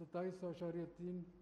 27.3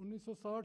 1960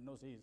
NOCs।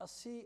80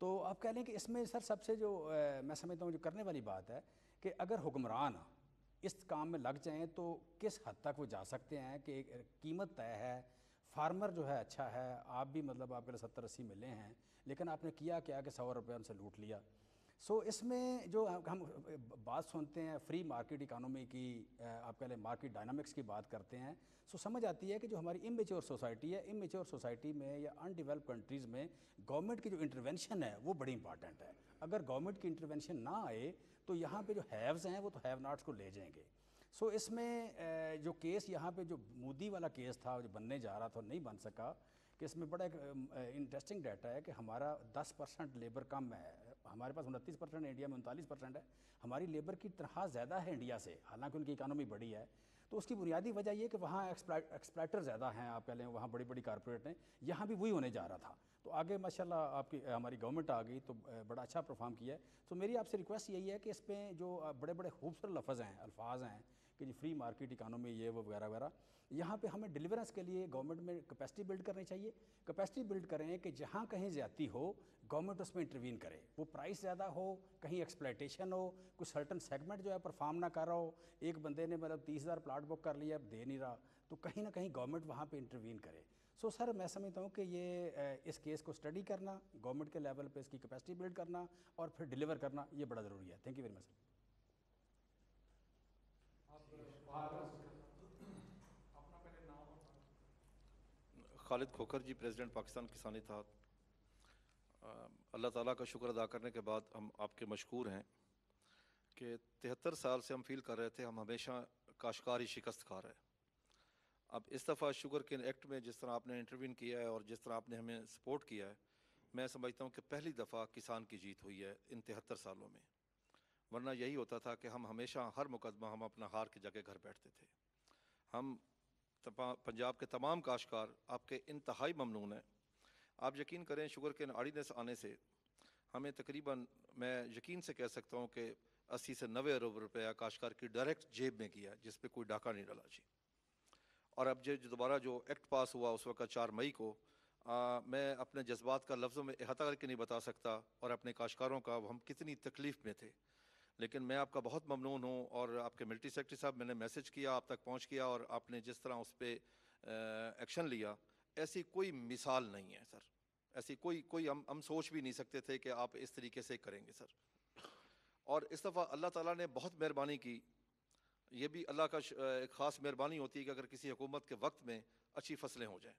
تو آپ کہہ لیں کہ اس میں سر سب سے جو میں سمجھتا ہوں جو کرنے والی بات ہے کہ اگر حکمران اس کام میں لگ جائیں تو کس حد تک وہ جا سکتے ہیں کہ قیمت طے ہے، فارمر جو ہے اچھا ہے، آپ بھی مطلب آپ کے لیے 70-80 ملے ہیں، لیکن آپ نے کیا کہ 100 روپے ان سے لوٹ لیا. سو اس میں جو ہم بات سنتے ہیں فری مارکیٹ اکانومی کی، آپ کہہ لیں مارکیٹ ڈائنامکس کی بات کرتے ہیں، سو سمجھ آتی ہے کہ جو ہماری امیچور سوسائٹی ہے، امیچور سوسائٹی میں یا ان ڈیولپ کنٹریز میں گورنمنٹ کی جو انٹرونشن ہے وہ بڑی امپارٹنٹ ہے. اگر گورنمنٹ کی انٹرونشن نہ آئے تو یہاں پہ جو ہیوز ہیں وہ تو ہیو ناٹس کو لے جائیں گے. سو اس میں جو کیس یہاں پہ جو مودی والا کیس تھا جو بننے جا رہا تھا نہیں بن سکا، کہ اس میں بڑا ایک انٹرسٹنگ ڈیٹا ہے کہ ہمارا 10% لیبر کم ہے، ہمارے پاس 29% انڈیا میں 39% ہے، ہماری لیبر کی تنخواہ زیادہ ہے انڈیا سے، حالانکہ ان کی اکانومی بڑی ہے. تو اس کی بنیادی وجہ یہ کہ وہاں ایکسپلائٹر زیادہ ہیں، آپ کہہ لیں وہاں بڑی بڑی کارپوریٹ ہیں، یہاں بھی وہی ہونے جا رہا تھا. تو آگے ماشاءاللہ آپ کی ہماری گورنمنٹ آ گئی تو بڑا اچھا پرفارم کیا ہے. تو میری آپ سے ریکویسٹ یہی ہے کہ اس پہ جو بڑے بڑے خوبصورت الفاظ ہیں کہ جی فری مارکیٹ اکانومی یہ وہ وغیرہ وغیرہ، یہاں پہ ہمیں ڈیلیورنس کے لیے گورنمنٹ میں کیپیسٹی بلڈ کرنی چاہیے. کیپیسٹی بلڈ کریں کہ جہاں کہیں زیادتی ہو گورنمنٹ اس میں انٹروین کرے، وہ پرائس زیادہ ہو، کہیں ایکسپلائٹیشن ہو، کوئی سرٹن سیگمنٹ جو ہے پرفارم نہ کر رہا ہو، ایک بندے نے مطلب 30,000 پلاٹ بک کر لیا اب دے نہیں رہا، تو کہیں نہ کہیں گورنمنٹ وہاں پہ انٹروین کرے. سو سر میں سمجھتا ہوں کہ یہ اس کیس کو اسٹڈی کرنا، گورنمنٹ کے لیول پہ اس کی کیپیسٹی بلڈ کرنا اور پھر ڈیلیور کرنا یہ بڑا ضروری ہے. Thank you very much sir. Khalid Khokhar ji, president Pakistan Kisan Ittehad. اللہ تعالیٰ کا شکر ادا کرنے کے بعد ہم آپ کے مشکور ہیں کہ 73 سال سے ہم فیل کر رہے تھے ہم ہمیشہ کاشتکاری شکست کھا رہے ہیں. اب اس دفعہ شوگر کین ایکٹ میں جس طرح آپ نے انٹروین کیا ہے اور جس طرح آپ نے ہمیں سپورٹ کیا ہے، میں سمجھتا ہوں کہ پہلی دفعہ کسان کی جیت ہوئی ہے ان 73 سالوں میں. ورنہ یہی ہوتا تھا کہ ہم ہمیشہ ہر مقدمہ ہم اپنا ہار کی جگہ گھر بیٹھتے تھے. ہم پنجاب کے تمام کاشتکار آپ کے انتہائی ممنون ہیں. آپ یقین کریں شوگر کین آرڈیننس آنے سے ہمیں تقریباً میں یقین سے کہہ سکتا ہوں کہ 80 سے 90 ارب روپیہ کاشتکار کی ڈائریکٹ جیب میں کیا جس پہ کوئی ڈاکہ نہیں ڈالا جی. اور اب جو دوبارہ جو ایکٹ پاس ہوا اس وقت 4 مئی کو، میں اپنے جذبات کا لفظوں میں احاطہ کر کے نہیں بتا سکتا اور اپنے کاشتکاروں کا ہم کتنی تکلیف میں تھے. لیکن میں آپ کا بہت ممنون ہوں اور آپ کے ملٹری سیکرٹری صاحب میں نے میسج کیا، آپ تک پہنچ کیا اور آپ نے جس طرح اس پہ ایکشن لیا، ایسی کوئی مثال نہیں ہے سر. ایسی کوئی ہم سوچ بھی نہیں سکتے تھے کہ آپ اس طریقے سے کریں گے سر. اور اس دفعہ اللہ تعالیٰ نے بہت مہربانی کی. یہ بھی اللہ کا ایک خاص مہربانی ہوتی ہے کہ اگر کسی حکومت کے وقت میں اچھی فصلیں ہو جائیں.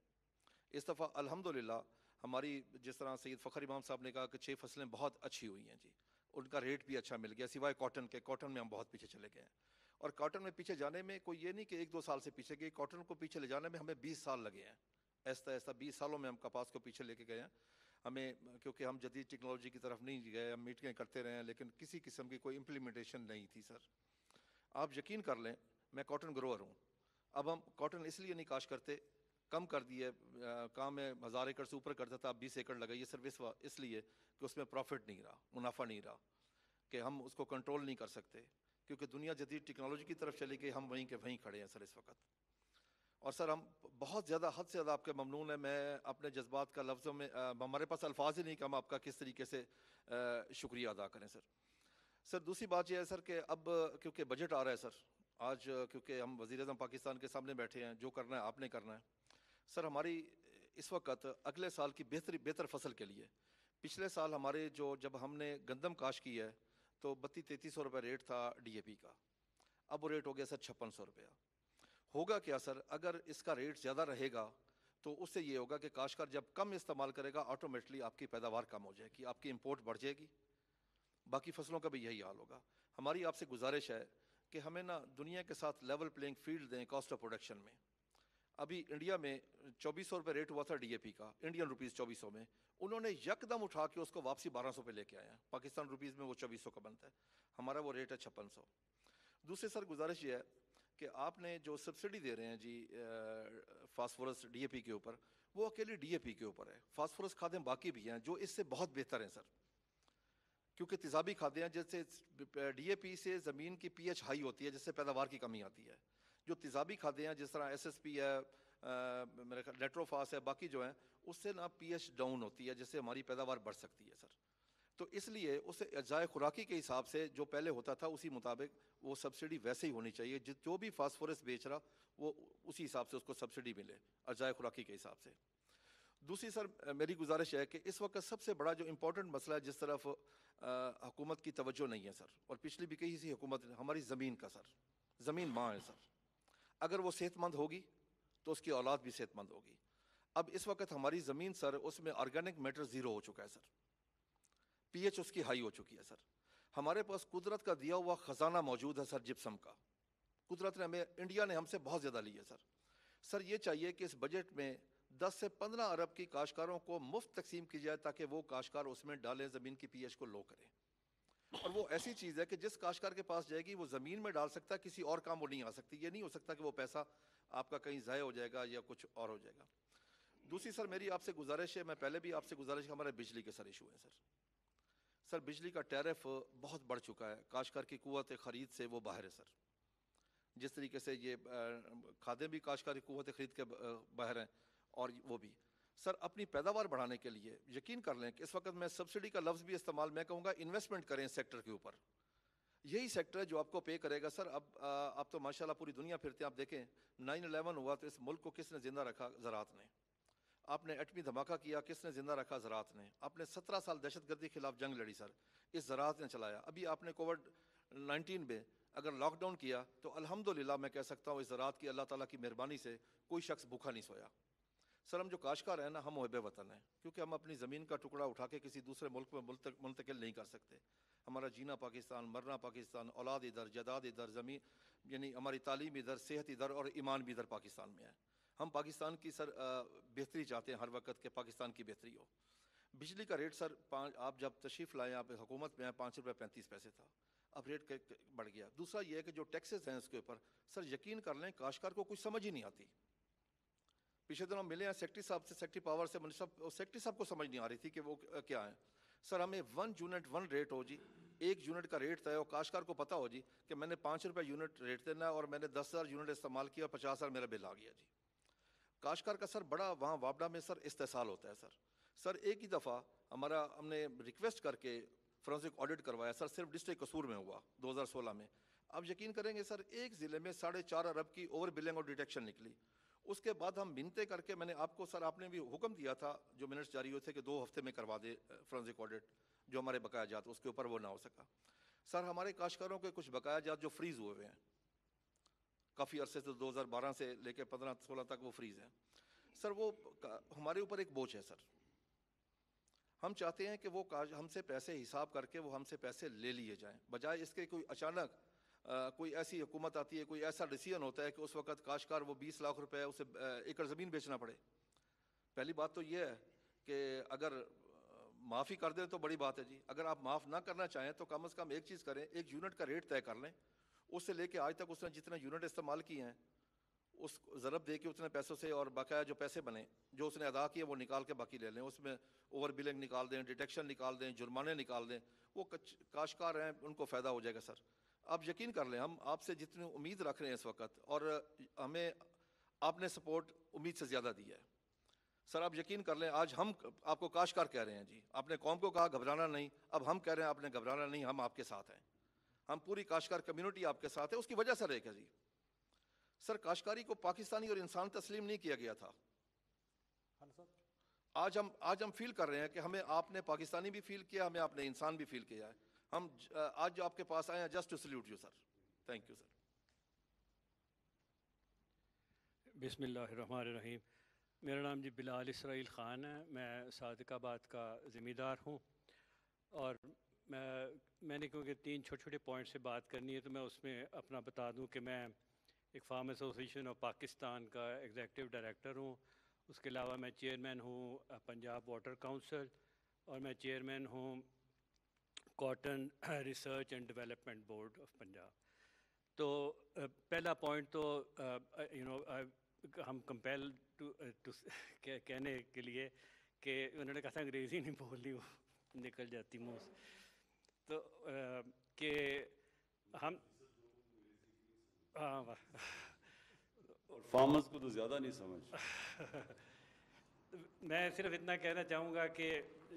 اس دفعہ الحمدللہ ہماری جس طرح سید فخر امام صاحب نے کہا کہ 6 فصلیں بہت اچھی ہوئی ہیں جی، ان کا ریٹ بھی اچھا مل گیا سوائے کاٹن کے. کاٹن میں ہم بہت پیچھے چلے گئے ہیں. اور کاٹن میں پیچھے جانے میں کوئی یہ نہیں کہ 1-2 سال سے پیچھے گئے، کاٹن کو پیچھے لے جانے میں ہمیں 20 سال لگے ہیں. ایسا 20 سالوں میں ہم کپاس کو پیچھے لے کے گئے ہیں. ہمیں کیونکہ ہم جدید ٹیکنالوجی کی طرف نہیں گئے، ہم میٹنگیں کرتے رہے ہیں لیکن کسی قسم کی کوئی امپلیمنٹیشن نہیں تھی سر. آپ یقین کر لیں میں کاٹن گروور ہوں. اب ہم کاٹن اس لیے نہیں کاشت کرتے، کم کر دیے کام میں 1000 ایکڑ سے اوپر کرتا تھا، اب 20 ایکڑ لگائیے صرف اس لیے کہ اس میں پروفٹ نہیں رہا، منافع نہیں رہا، کہ ہم اس کو کنٹرول نہیں کر سکتے کیونکہ دنیا جدید ٹیکنالوجی کی طرف چلی گئی، ہم وہیں کے وہیں کھڑے ہیں سر اس وقت. اور سر ہم بہت زیادہ حد سے زیادہ آپ کے ممنون ہیں. میں اپنے جذبات کا لفظوں میں ہمارے پاس الفاظ ہی نہیں کہ ہم آپ کا کس طریقے سے شکریہ ادا کریں سر. سر دوسری بات یہ ہے سر کہ اب کیونکہ بجٹ آ رہا ہے سر، آج کیونکہ ہم وزیر اعظم پاکستان کے سامنے بیٹھے ہیں، جو کرنا ہے آپ نے کرنا ہے سر. ہماری اس وقت اگلے سال کی بہتر فصل کے لیے، پچھلے سال ہمارے جب ہم نے گندم کاشت کی ہے تو 3200-3300 روپے ریٹ تھا ڈی اے پی کا، اب وہ ریٹ ہو گیا سر 5600 روپیہ. ہوگا کیا سر اگر اس کا ریٹ زیادہ رہے گا تو اس سے یہ ہوگا کہ کاشتکار جب کم استعمال کرے گا آٹومیٹلی آپ کی پیداوار کم ہو جائے گی، آپ کی امپورٹ بڑھ جائے گی. باقی فصلوں کا بھی یہی حال ہوگا. ہماری آپ سے گزارش ہے کہ ہمیں نا دنیا کے ساتھ لیول پلینگ فیلڈ دیں کاسٹ آف پروڈکشن میں. ابھی انڈیا میں 2400 روپے ریٹ ہوا تھا ڈی اے پی کا، انڈین روپیز 2400 میں، انہوں نے یکدم اٹھا کے اس کو واپسی 1200 پہ لے کے آئے ہیں. پاکستان روپیز میں وہ 2400 کا بنتا ہے، ہمارا وہ ریٹ ہے 5600. دوسرے سر گزارش یہ ہے کہ آپ نے جو سبسڈی دے رہے ہیں جی فاسفورس ڈی اے پی کے اوپر، وہ اکیلی ڈی اے پی کے اوپر ہے. فاسفورس کھادیں باقی بھی ہیں جو اس سے بہت بہتر ہیں سر، کیونکہ تیزابی کھادیں ہیں جیسے ڈی اے پی سے زمین کی پی ایچ ہائی ہوتی ہے جس سے پیداوار کی کمی آتی ہے. جو تیزابی کھادیں ہیں جس طرح ایس ایس پی ہے، میرے خیال نیٹروفاس ہے، باقی جو ہیں اس سے نا پی ایچ ڈاؤن ہوتی ہے جس سے ہماری پیداوار بڑھ سکتی ہے سر. تو اس لیے اسے اجزائے خوراکی کے حساب سے جو پہلے ہوتا تھا اسی مطابق وہ سبسڈی ویسے ہی ہونی چاہیے. جو بھی فاسفورس بیچ رہا وہ اسی حساب سے اس کو سبسڈی ملے اجزائے خوراکی کے حساب سے. دوسری سر میری گزارش ہے کہ اس وقت سب سے بڑا جو امپورٹنٹ مسئلہ ہے جس طرف حکومت کی توجہ نہیں ہے سر, اور پچھلی بھی کئی سی حکومت ہماری زمین کا سر. زمین ماں ہے سر, اگر وہ صحت مند ہوگی تو اس کی اولاد بھی صحت مند ہوگی. اب اس وقت ہماری زمین سر اس میں آرگینک میٹر زیرو ہو چکا ہے سر, پی ایچ اس کی ہائی ہو چکی ہے سر. ہمارے پاس قدرت کا دیا ہوا خزانہ موجود ہے سر جپسم کا. قدرت نے ہمیں, انڈیا نے ہم سے بہت زیادہ لی ہے سر. سر یہ چاہیے کہ اس بجٹ میں 10 سے 15 ارب کی کاشتکاروں کو مفت تقسیم کی جائے تاکہ وہ کاشتکار اس میں ڈالیں, زمین کی پی ایچ کو لو کریں. اور وہ ایسی چیز ہے کہ جس کاشتکار کے پاس جائے گی وہ زمین میں ڈال سکتا ہے, کسی اور کام وہ نہیں آ سکتی. یہ نہیں ہو سکتا کہ وہ پیسہ آپ کا کہیں ضائع ہو جائے گا یا کچھ اور ہو جائے گا. دوسری سر میری آپ سے گزارش ہے, میں پہلے بھی آپ سے گزارش, ہمارے بجلی کے سر ایشو ہیں سر. سر بجلی کا ٹیرف بہت بڑھ چکا ہے, کاشتکار کی قوت خرید سے وہ باہر ہے سر. جس طریقے سے یہ کھادیں بھی کاشتکار کی قوت خرید کے باہر ہیں, اور وہ بھی سر اپنی پیداوار بڑھانے کے لیے یقین کر لیں کہ اس وقت میں سبسڈی کا لفظ بھی استعمال, میں کہوں گا انویسٹمنٹ کریں سیکٹر کے اوپر. یہی سیکٹر ہے جو آپ کو پے کرے گا سر. اب آپ تو ماشاءاللہ پوری دنیا پھرتے ہیں, آپ دیکھیں 9/11 ہوا تو اس ملک کو کس نے زندہ رکھا؟ زراعت نے. آپ نے ایٹمی دھماکہ کیا, کس نے زندہ رکھا؟ زراعت نے. آپ نے 17 سال دہشت گردی کے خلاف جنگ لڑی سر, اس زراعت نے چلایا. ابھی آپ نے کووڈ-19 میں اگر لاک ڈاؤن کیا تو الحمدللہ میں کہہ سکتا ہوں اس زراعت کی اللہ تعالیٰ کی مہربانی سے کوئی شخص بھوکا نہیں سویا. سر ہم جو کاشتکار ہیں نا, ہم محب وطن ہیں, کیونکہ ہم اپنی زمین کا ٹکڑا اٹھا کے کسی دوسرے ملک میں منتقل نہیں کر سکتے. ہمارا جینا پاکستان, مرنا پاکستان, اولاد ادھر, جائیداد ادھر, زمین یعنی ہماری تعلیم ادھر, صحت ادھر اور ایمان بھی ادھر پاکستان میں ہے. ہم پاکستان کی سر بہتری چاہتے ہیں ہر وقت کہ پاکستان کی بہتری ہو. بجلی کا ریٹ سر آپ جب تشریف لائیں, آپ حکومت میں آئے, 5.35 روپے تھا, اب ریٹ بڑھ گیا. دوسرا یہ ہے کہ جو ٹیکسز ہیں اس کے اوپر سر یقین کر لیں کاشتکار کو کچھ سمجھ ہی نہیں آتی. پچھلے دنوں ملے ہیں سیکٹری صاحب سے, سیکٹری پاور سے, سیکٹری صاحب کو سمجھ نہیں آ رہی تھی کہ وہ کیا ہے. سر ہمیں 1 یونٹ 1 ریٹ ہو جی, 1 یونٹ کا ریٹ طے ہو, کاشتکار کو پتہ ہو جی کہ میں نے 5 روپے یونٹ ریٹ دینا ہے اور میں نے 10,000 یونٹ استعمال کیا اور 50,000 میرا بل آ گیا جی. کاشتکار کا سر بڑا وہاں وابڈا میں سر استحصال ہوتا ہے سر. سر ایک ہی دفعہ ہم نے ریکویسٹ کر کے فورنسک آڈٹ کروایا سر, صرف ڈسٹرکٹ قصور میں ہوا 2016 میں. اب یقین کریں گے سر ایک ضلع میں 4.5 ارب کی اوور بلنگ اور ڈیٹیکشن نکلی. اس کے بعد ہم منتیں کر کے, میں نے آپ کو سر, آپ نے بھی حکم دیا تھا جو منٹس جاری ہوئے تھے کہ 2 ہفتے میں کروا دے فورنسک آڈٹ, جو ہمارے بقایا جات اس کے اوپر وہ نہ ہو سکا. سر ہمارے کاشتکاروں کے کچھ بقایا جات جو فریز ہوئے ہوئے ہیں کافی عرصے سے, 2012 سے لے کے 15-16 تک وہ فریز ہیں سر. وہ ہمارے اوپر ایک بوجھ ہے سر. ہم چاہتے ہیں کہ وہ ہم سے پیسے حساب کر کے وہ ہم سے پیسے لے لیے جائیں, بجائے اس کے کوئی اچانک کوئی ایسی حکومت آتی ہے, کوئی ایسا ڈیسیژن ہوتا ہے کہ اس وقت کاشتکار وہ 20 لاکھ روپے اسے ایکڑ زمین بیچنا پڑے. پہلی بات تو یہ ہے کہ اگر معافی کر دیں تو بڑی بات ہے جی. اگر آپ معاف نہ کرنا چاہیں تو کم از کم ایک چیز کریں, 1 یونٹ کا ریٹ طے کر لیں. اس سے لے کے آج تک اس نے جتنے یونٹ استعمال کیے ہیں اس ضرب دے کے اتنے پیسوں سے, اور بقایا جو پیسے بنے جو اس نے ادا کیے وہ نکال کے باقی لے لیں. اس میں اوور بلنگ نکال دیں, ڈیٹیکشن نکال دیں, جرمانے نکال دیں. وہ کاشتکار ہیں ان کو فائدہ ہو جائے گا سر. آپ یقین کر لیں ہم آپ سے جتنی امید رکھ رہے ہیں اس وقت, اور ہمیں آپ نے سپورٹ امید سے زیادہ دی ہے سر. آپ یقین کر لیں آج ہم آپ کو کاشتکار کہہ رہے ہیں جی, آپ نے قوم کو کہا گھبرانا نہیں, اب ہم کہہ رہے ہیں آپ نے گھبرانا نہیں, ہم آپ کے ساتھ ہیں. ہم پوری کاشتکار کمیونٹی آپ کے ساتھ ہے. اس کی وجہ سر ایک ہے جی, سر کاشتکاری کو پاکستانی اور انسان تسلیم نہیں کیا گیا تھا. آج ہم فیل کر رہے ہیں کہ ہمیں آپ نے پاکستانی بھی فیل کیا, ہمیں آپ نے انسان بھی فیل کیا ہے. ہم آج جو آپ کے پاس آئے ہیں just to salute you sir. Thank you sir. بسم اللہ الرحمن الرحیم. میرا نام جی بلال اسرائیل خان ہے, میں صادق آباد کا ذمہ دار ہوں. اور میں نے کیونکہ 3 چھوٹے چھوٹے پوائنٹ سے بات کرنی ہے تو میں اس میں اپنا بتا دوں کہ میں ایک فارم ایسوسیشن آف پاکستان کا ایگزیکٹو ڈائریکٹر ہوں. اس کے علاوہ میں چیئرمین ہوں پنجاب واٹر کونسل, اور میں چیئرمین ہوں cotton research and development board of Punjab. تو پہلا پوائنٹ تو ہم کمپیل ٹو کہنے کے لیے کہ انہوں نے کہا تھا انگریزی نہیں بولنی, وہ نکل جاتی منہ سے, تو کہ ہم فارمرز کو تو زیادہ نہیں سمجھ. میں صرف اتنا کہنا چاہوں گا کہ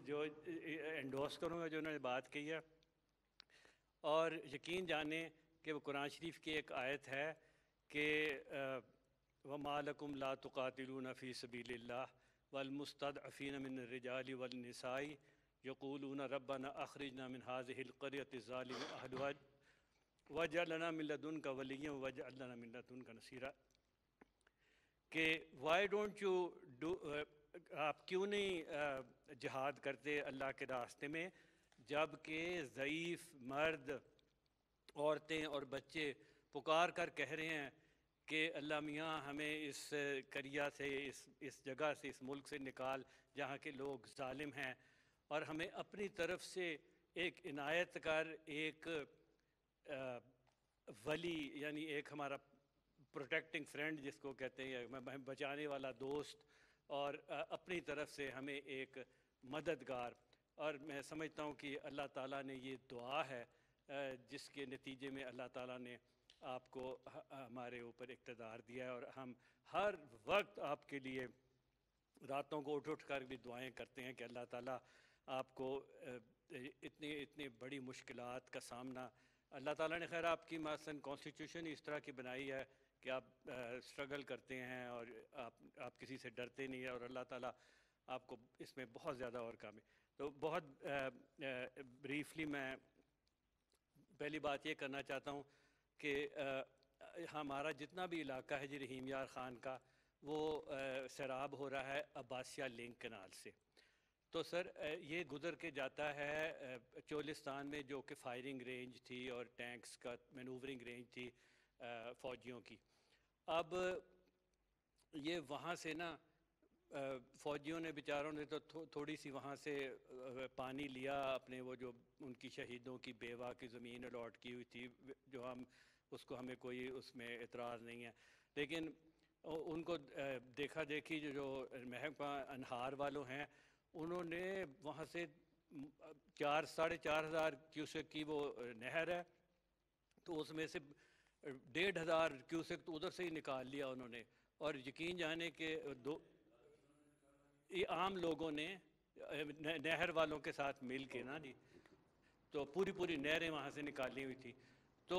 جو انڈورس کروں گا جو انہوں نے بات کی ہے، اور یقین جانیں کہ وہ قرآن شریف کی ایک آیت ہے کہ وَمَا لَكُمْ لَا تُقَاتِلُونَ فِي سَبِيلِ اللَّهِ وَالْمُسْتَضْعَفِينَ مِنَ الرِّجَالِ وَالنِّسَاءِ يَقُولُونَ رَبَّنَا أَخْرِجْنَا مِنْ هَٰذِهِ الْقَرْيَةِ الظَّالِمِ أَهْلُهَا وَاجْعَل لَنَا مِن لَّدُنكَ وَلِيًّا وَاجْعَل لَنَا مِن لَّدُنكَ نَصِيرًا، کہ وائی ڈونٹ یو ڈو، آپ کیوں نہیں جہاد کرتے اللہ کے راستے میں، جب کہ ضعیف مرد، عورتیں اور بچے پکار کر کہہ رہے ہیں کہ اللہ میاں ہمیں اس قریہ سے، اس جگہ سے، اس ملک سے نکال جہاں کے لوگ ظالم ہیں، اور ہمیں اپنی طرف سے ایک عنایت کر، ایک ولی یعنی ایک ہمارا پروٹیکٹنگ فرینڈ جس کو کہتے ہیں، بچانے والا دوست، اور اپنی طرف سے ہمیں ایک مددگار. اور میں سمجھتا ہوں کہ اللہ تعالیٰ نے یہ دعا ہے جس کے نتیجے میں اللہ تعالیٰ نے آپ کو ہمارے اوپر اقتدار دیا ہے، اور ہم ہر وقت آپ کے لیے راتوں کو اٹھ کر بھی دعائیں کرتے ہیں کہ اللہ تعالیٰ آپ کو اتنی بڑی مشکلات کا سامنا، اللہ تعالیٰ نے خیر آپ کی مثلاً کانسٹیٹیوشن اس طرح کی بنائی ہے کہ آپ اسٹرگل کرتے ہیں اور آپ کسی سے ڈرتے نہیں ہیں، اور اللہ تعالیٰ آپ کو اس میں بہت زیادہ اور کام ہے. تو بہت بریفلی میں پہلی بات یہ کرنا چاہتا ہوں کہ ہمارا جتنا بھی علاقہ ہے جی رحیم یار خان کا، وہ سیراب ہو رہا ہے عباسیہ لنک کنال سے. تو سر یہ گزر کے جاتا ہے چولستان میں، جو کہ فائرنگ رینج تھی اور ٹینکس کا مینوورنگ رینج تھی فوجیوں کی. اب یہ وہاں سے نا فوجیوں نے بیچاروں نے تو تھوڑی سی وہاں سے پانی لیا اپنے، وہ جو ان کی شہیدوں کی بیوہ کی زمین الاٹ کی ہوئی تھی، جو ہم اس کو، ہمیں کوئی اس میں اعتراض نہیں ہے، لیکن ان کو دیکھا دیکھی جو محکمہ انہار والوں ہیں، انہوں نے وہاں سے 4,500 کیوسک کی وہ نہر ہے، تو اس میں سے 1,500 کیوسک تو ادھر سے ہی نکال لیا انہوں نے. اور یقین جانے کہ یہ عام لوگوں نے نہر والوں کے ساتھ مل کے نا جی، تو پوری نہریں وہاں سے نکالی ہوئی تھی. تو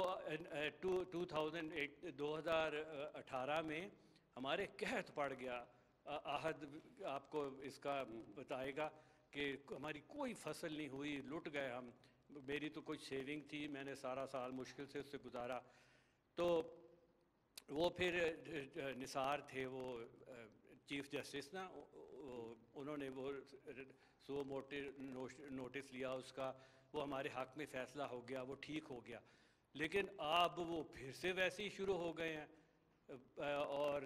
2018 میں ہمارے قحط پڑ گیا. عہد آپ کو اس کا بتائے گا کہ ہماری کوئی فصل نہیں ہوئی، لٹ گئے ہم. میری تو کوئی سیونگ تھی، میں نے سارا سال مشکل سے اس سے گزارا. تو وہ پھر نثار تھے وہ چیف جسٹس نا، انہوں نے وہ سو نوٹس لیا اس کا، وہ ہمارے حق میں فیصلہ ہو گیا، وہ ٹھیک ہو گیا. لیکن اب وہ پھر سے ویسے ہی شروع ہو گئے ہیں. اور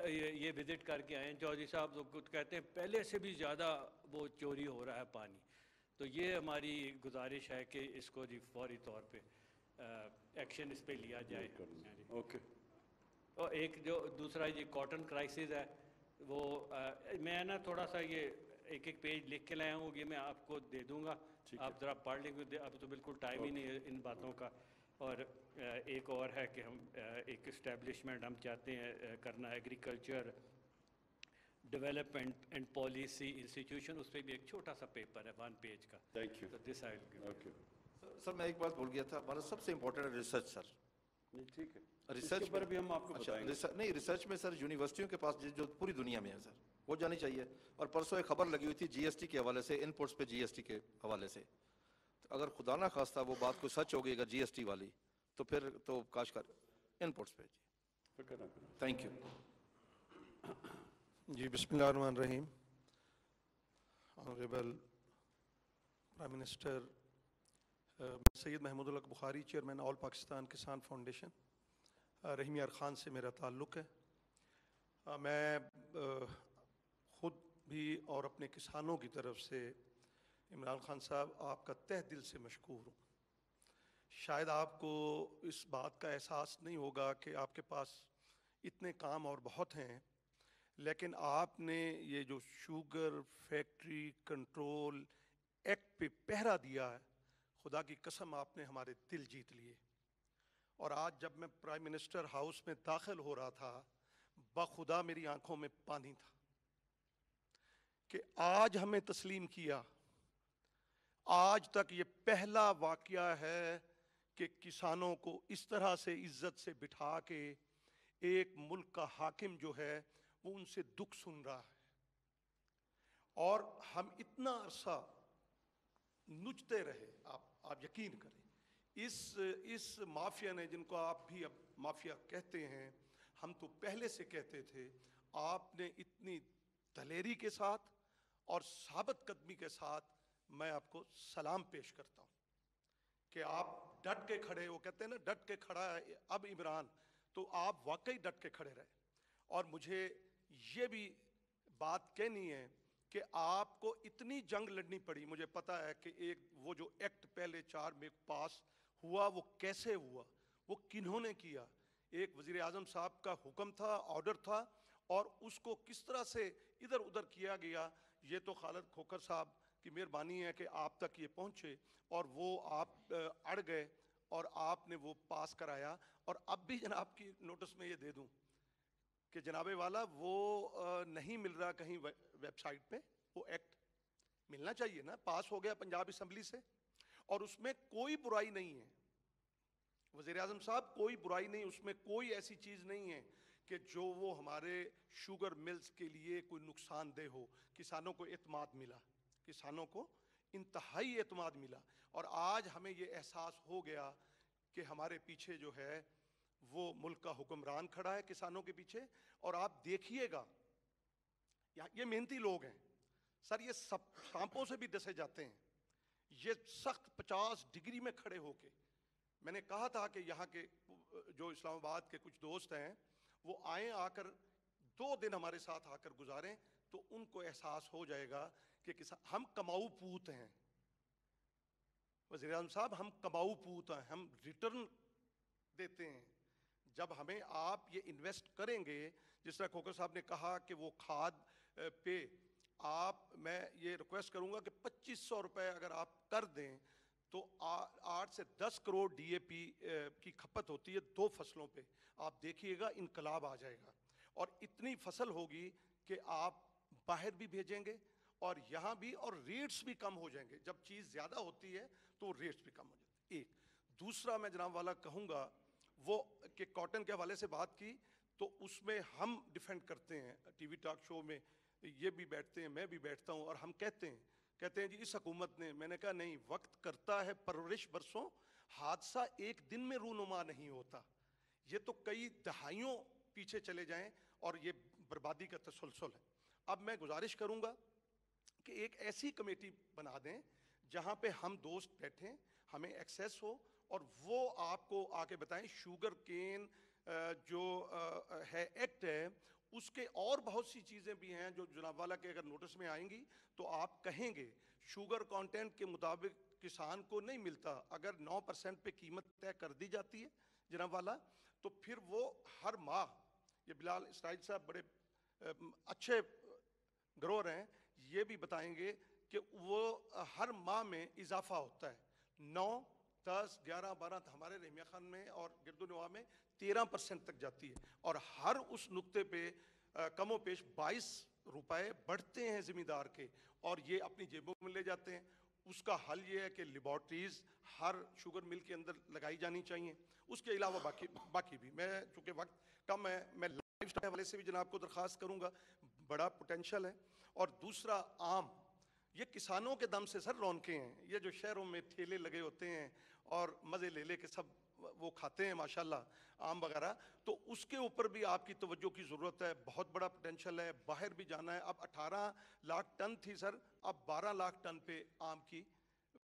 یہ وزٹ کر کے آئے ہیں چودھری صاحب، تو کچھ کہتے ہیں پہلے سے بھی زیادہ وہ چوری ہو رہا ہے پانی. تو یہ ہماری گزارش ہے کہ اس کو جی فوری طور پہ ایکشن اس پہ لیا جائے. اوکے. اور ایک جو دوسرا یہ کاٹن کرائسس ہے، وہ میں نا تھوڑا سا یہ ایک پیج لکھ کے لایا ہوں، یہ میں آپ کو دے دوں گا، آپ ذرا پڑھ لیں گے. اب تو بالکل ٹائم ہی نہیں ہے ان باتوں کا. اور ایک اور ہے کہ ہم ایک اسٹیبلشمنٹ ہم چاہتے ہیں کرنا، agriculture development and policy institution, اس پہ بھی ایک چھوٹا سا پیپر ہے 1 پیج کا. Thank you. تو دس آئی ول اوکے. سر میں ایک بات بھول گیا تھا، ہمارا سب سے امپورٹنٹ ہے ریسرچ. سر ٹھیک ہے، ریسرچ پر بھی ہم آپ کو بتائیں گے. نہیں، ریسرچ میں سر یونیورسٹیوں کے پاس جو پوری دنیا میں ہے سر، وہ جانی چاہیے. اور پرسوں ایک خبر لگی ہوئی تھی جی ایس ٹی کے حوالے سے، ان پٹس پہ جی ایس ٹی کے حوالے سے. اگر خدا نہ خواستہ وہ بات کوئی سچ ہو گئی اگر جی ایس ٹی والی، تو پھر تو کاش کر ان پٹس پہ. جی فکر نہ کریں. Thank you. جی بسم اللہ الرحمن الرحیم. آنریبل پرائم منسٹر سید محمود الحق بخاری، چیئرمین آل پاکستان کسان فاؤنڈیشن. رحیم یار خان سے میرا تعلق ہے. میں خود بھی اور اپنے کسانوں کی طرف سے عمران خان صاحب آپ کا تہ دل سے مشکور ہوں. شاید آپ کو اس بات کا احساس نہیں ہوگا کہ آپ کے پاس اتنے کام اور بہت ہیں، لیکن آپ نے یہ جو شوگر فیکٹری کنٹرول ایکٹ پہ پہرا دیا ہے، خدا کی قسم آپ نے ہمارے دل جیت لیے. اور آج جب میں پرائم منسٹر ہاؤس میں داخل ہو رہا تھا، بخدا میری آنکھوں میں پانی تھا. کہ آج ہمیں تسلیم کیا، آج تک یہ پہلا واقعہ ہے کہ کسانوں کو اس طرح سے عزت سے بٹھا کے ایک ملک کا حاکم جو ہے وہ ان سے دکھ سن رہا ہے، اور ہم اتنا عرصہ نچتے رہے. آپ یقین کریں، اس مافیا نے، جن کو آپ بھی اب مافیا کہتے ہیں، ہم تو پہلے سے کہتے تھے، آپ نے اتنی دلیری کے ساتھ اور ثابت قدمی کے ساتھ، میں آپ کو سلام پیش کرتا ہوں کہ آپ ڈٹ کے کھڑے. وہ کہتے ہیں نا ڈٹ کے کھڑا ہے اب عمران، تو آپ واقعی ڈٹ کے کھڑے رہے. اور مجھے یہ بھی بات کہنی ہے کہ آپ کو اتنی جنگ لڑنی پڑی. مجھے پتا ہے کہ وہ جو ایکٹ پہلے 4 میں پاس ہوا، وہ کیسے ہوا، وہ کنہوں نے کیا. ایک وزیر اعظم صاحب کا حکم تھا، آرڈر تھا، اور اس کو کس طرح سے ادھر ادھر کیا گیا. یہ تو خالد کھوکھر صاحب کی مہربانی ہے کہ آپ تک یہ پہنچے، اور وہ آپ اڑ گئے اور آپ نے وہ پاس کرایا. اور اب بھی جناب کی نوٹس میں یہ دے دوں کہ جناب والا وہ نہیں مل رہا کہیں ویب سائٹ پہ. وہ ایکٹ ملنا چاہیے نا، پاس ہو گیا پنجاب اسمبلی سے، اور اس میں کوئی برائی نہیں ہے وزیر اعظم صاحب، کوئی برائی نہیں. اس میں کوئی ایسی چیز نہیں ہے کہ جو وہ ہمارے شوگر ملز کے لیے کوئی نقصان دہ ہو. کسانوں کو اعتماد ملا، کسانوں کو انتہائی اعتماد ملا، اور آج ہمیں یہ احساس ہو گیا کہ ہمارے پیچھے جو ہے وہ ملک کا حکمران کھڑا ہے کسانوں کے پیچھے. اور آپ دیکھیے گا، یہ محنتی لوگ ہیں سر، یہ سانپوں سے بھی ڈسے جاتے ہیں. یہ سخت 50 ڈگری میں کھڑے ہو کے، میں نے کہا تھا کہ یہاں کے جو اسلام آباد کے کچھ دوست ہیں وہ آئیں، آ کر 2 دن ہمارے ساتھ آ کر گزاریں، تو ان کو احساس ہو جائے گا کہ ہم کماؤ پوت ہیں. وزیر اعظم صاحب، ہم کماؤ پوت ہیں، ہم ریٹرن دیتے ہیں. جب ہمیں آپ یہ انویسٹ کریں گے، جس طرح کھوکھر صاحب نے کہا کہ وہ کھاد پہ میں یہ ریکویسٹ کروں گا کہ 2500 روپے اگر آپ کر دیں تو 8 سے 10 کروڑ ڈی اے پی کی کھپت ہوتی ہے 2 فصلوں پہ. آپ دیکھیے گا انقلاب آ جائے گا، اور اتنی فصل ہوگی کہ آپ باہر بھی بھیجیں گے اور یہاں بھی، اور ریٹس بھی کم ہو جائیں گے. جب چیز زیادہ ہوتی ہے تو ریٹس بھی کم ہو جاتے ہیں. ایک دوسرا میں جناب والا کہوں گا، وہ کہ کاٹن کے حوالے سے بات کی، تو اس میں ہم ڈیفینڈ کرتے ہیں ٹی وی ٹاک شو میں، یہ بھی بیٹھتے ہیں، میں بھی بیٹھتا ہوں، اور ہم کہتے ہیں جی اس حکومت نے. میں نے کہا نہیں، وقت کرتا ہے پرورش برسوں، حادثہ ایک دن میں رونما نہیں ہوتا. یہ تو کئی دہائیوں پیچھے چلے جائیں اور یہ بربادی کا تسلسل ہے. اب میں گزارش کروں گا کہ ایک ایسی کمیٹی بنا دیں جہاں پہ ہم دوست بیٹھیں، ہمیں ایکسیس ہو، اور وہ آپ کو آ کے بتائیں شوگر کین جو ہے ایکٹ ہے، اس کے اور بہت سی چیزیں بھی ہیں جو جناب والا کے اگر نوٹس میں آئیں گی تو آپ کہیں گے شوگر کانٹینٹ کے مطابق کسان کو نہیں ملتا. اگر 9% پہ قیمت طے کر دی جاتی ہے جناب والا، تو پھر وہ ہر ماہ، یہ بلال اسرائیل صاحب بڑے اچھے گروہ ہیں، یہ بھی بتائیں گے کہ وہ ہر ماہ میں اضافہ ہوتا ہے. 9، 10، 11، 12 ہمارے رحمیہ خان میں اور گرد و نواح میں 13% تک جاتی ہے، اور ہر اس نقطے پہ کم و بیش 22 روپے بڑھتے ہیں زمیندار کے، اور یہ اپنی جیبوں میں لے جاتے ہیں. اس کا حل یہ ہے کہ لیبارٹریز ہر شوگر مل کے اندر لگائی جانی چاہیے. اس کے علاوہ باقی بھی، میں چونکہ وقت کم ہے، میں لائف اسٹائل حوالے سے بھی جناب کو درخواست کروں گا، بڑا پوٹینشل ہے. اور دوسرا آم، یہ کسانوں کے دم سے سر رونقیں ہیں. یہ جو شہروں میں ٹھیلے لگے ہوتے ہیں اور مزے لے کے سب وہ کھاتے ہیں ماشاءاللہ آم وغیرہ، تو اس کے اوپر بھی آپ کی توجہ کی ضرورت ہے. بہت بڑا پوٹینشل ہے، باہر بھی جانا ہے. اب 18 لاکھ ٹن تھی سر، اب 12 لاکھ ٹن پہ آم کی